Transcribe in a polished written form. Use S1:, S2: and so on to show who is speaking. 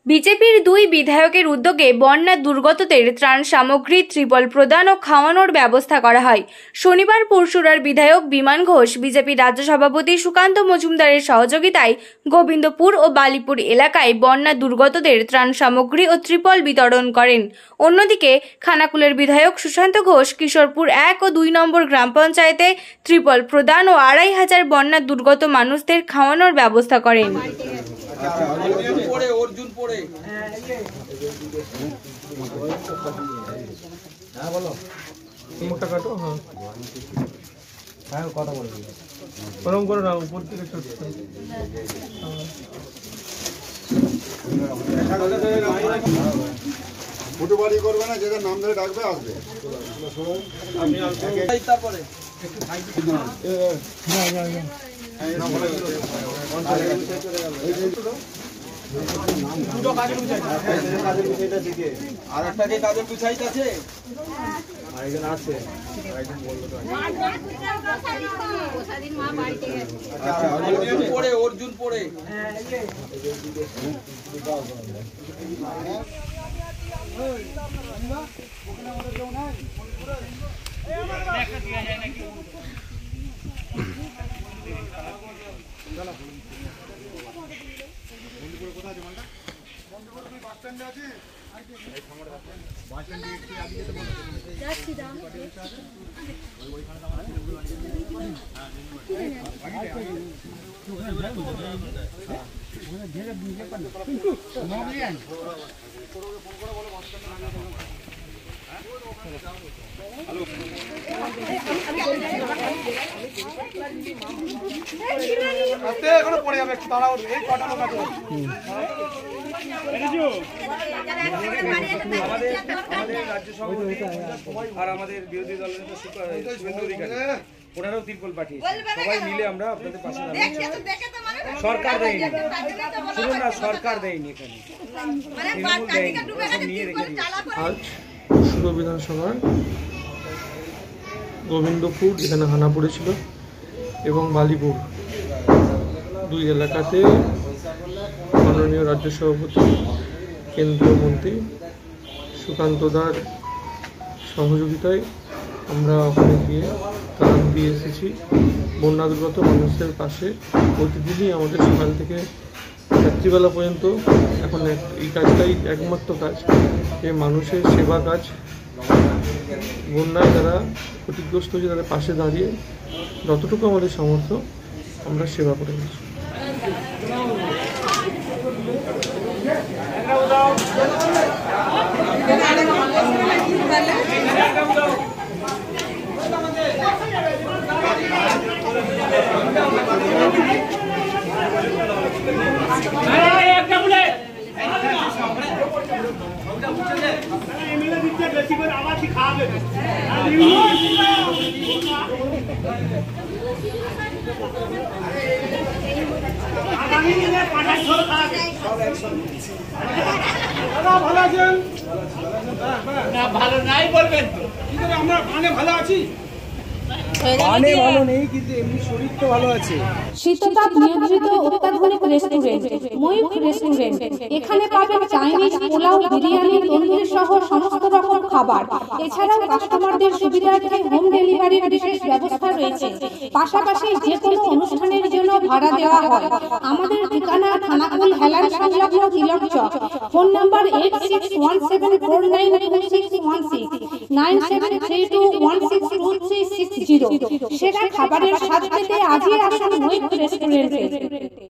S1: বিজেপির দুই বিধায়কের উদ্যোগে বন্যা দুর্গতদের ত্রাণ সামগ্রী ত্রিপল প্রদান ও খাওয়ানোর ব্যবস্থা করা হয়। শনিবার পরশুরার বিধায়ক বিমান ঘোষ বিজেপি রাজ্য সভাপতি সুকান্ত মজুমদারের সহযোগিতায় গোবিন্দপুর ও বালিপুর এলাকায় বন্যা দুর্গতদের ত্রাণ সামগ্রী ও ত্রিপল বিতরণ করেন। অন্যদিকে খানাকুলের বিধায়ক সুশান্ত ঘোষ কিশোরপুর 1 ও 2 নম্বর গ্রাম পঞ্চায়েতে ত্রিপল প্রদান ও 2500 বন্যা দুর্গত মানুষদের খাওয়ানোর ব্যবস্থা করেন।
S2: ফুটবাড়ি করবে না, যেটা নাম ধরে ডাকবে আসবে। আর একটা যে কাজের গুছাইতে আছে আরেকজন আছে, অর্জুন পড়ে এখনো পড়ে যাবে, একটু তাড়াও, এই কটা লোক আছে। আমাদের রাজ্য সভাপতি আর আমাদের বিরোধী দলের নেতা শুভেন্দু অধিকারী, ওনারাও তিরপল পাঠিয়ে সবাই মিলে আমরা আপনাদের পাশে দাঁড়াচ্ছি। সরকার দেয়নি, শুনুন না, সরকার দেয়নি, এখানে তৃণমূল দেয়নি, নিয়ে রেখে দিয়েছে।
S3: আজ পরশুরা বিধানসভার গোবিন্দপুর, যেখানে হানা পড়েছিল, এবং বালিপুর দুই এলাকাতে মাননীয় রাজ্য সভাপতি কেন্দ্রীয় মন্ত্রী সুকান্ত দার সহযোগিতায় আমরা ওখানে গিয়ে ত্রাণ দিয়ে এসেছি। বন্যা দুর্গত মানুষদের পাশে প্রতিদিনই আমাদের সকাল থেকে রাত্রিবেলা পর্যন্ত এখন এই কাজটাই একমাত্র কাজ, যে মানুষের সেবা কাজ। বন্যায় যারা ক্ষতিগ্রস্ত হয়েছে তাদের পাশে দাঁড়িয়ে যতটুকু আমাদের সামর্থ্য আমরা সেবা করে গেছি।
S4: ভালো নাই বলবেন তো, আমরা ভালো আছি, ভালো নেই, কিন্তু এমনি শরীর তো ভালো আছে।
S5: শীততাপ নিয়ন্ত্রিত অত্যাধুনিক রেস্টুরেন্ট ময়ূখ রেস্টুরেন্ট। এখানে পাবেন চাইনিজ, পোলাও, বিরিয়ানি, তন্দুরি সহ সমস্ত রকম খাবার। এছাড়াও কাস্টমারদের সুবিধার্থে হোম ডেলিভারির বিশেষ ব্যবস্থা রয়েছে। পাশাপাশি যে কোনো অনুষ্ঠানের জন্য ভাড়া দেওয়া হয়। আমাদের ঠিকানা খানাকুল হেলান সংলগ্ন তিলক চক। Phone number 8617492616 9732162360। সেরা খাবারের স্বাদ পেতে আজই আসুন ময়ূখ রেস্টুরেন্টে।